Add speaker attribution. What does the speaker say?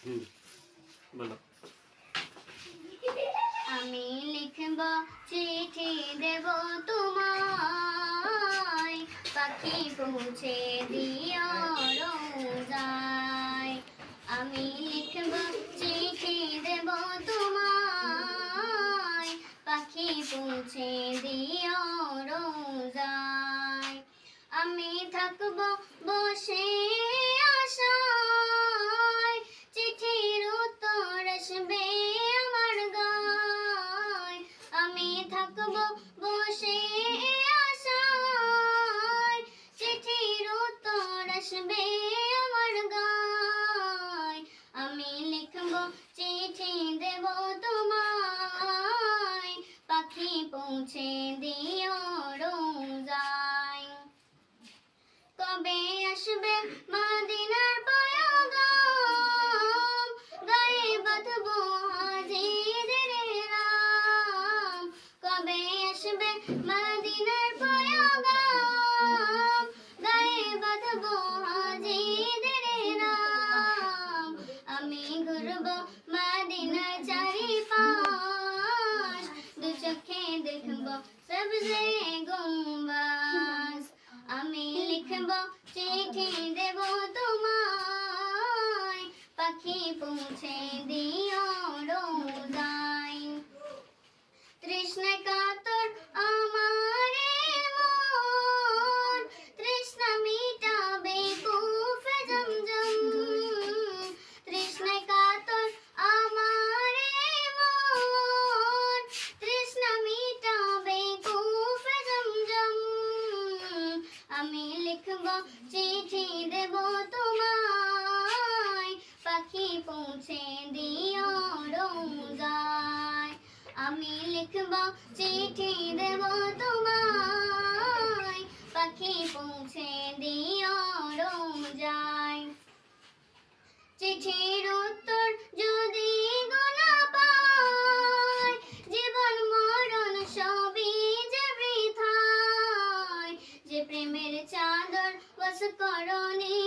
Speaker 1: বলো।
Speaker 2: আমি লিখব চিঠি দেব তোমায়, পাখি পৌঁছে দিও রোজায়। আমি লিখব চিঠি দেব তোমায়, পাখি পৌঁছে দিও রোজায়। আমি থাকব বসে আশায়, চিঠির উত্তর আসবে আমার গায়। আমি থাকব বসে আশায়, চিঠির উত্তর আসবে আমার গায়। আমি লিখব চিঠি দেব তোমায়, পাখি পৌঁছে দিও রোজায়। কবে আসবে মদিনার পয়গাম, গায়ে বাঁধব হাজিদের রাম। কবে আসবে মদিনার পয়গাম, গায়ে বাঁধব হাজিদের রাম। আমি ঘুরব মদিনার চারিপাশ, দু চোখে দেখব সবজে গুম্বাজ। আমি লিখব চিঠি দেব তোমায়, পাখি পৌঁছে দিও রোজায়। তৃষ্ণায় কাতর আমার মন, তৃষ্ণা মিটাবে কুফে জমজম। তৃষ্ণায় কাতর আমার মন, তৃষ্ণা মিটাবে কুফে জমজম। আমি লিখব চিঠি দেব তোমায়, পাখি পৌঁছে দিও রোজায়। আমি লিখব চিঠি দেব তোমায়, পাখি পৌঁছে দিও রোজায়। চিঠির উত্তর যদি গোনা পায়, জীবন মরণ সবই যে বৃথায়। যে প্রেমের চাদর বস করণী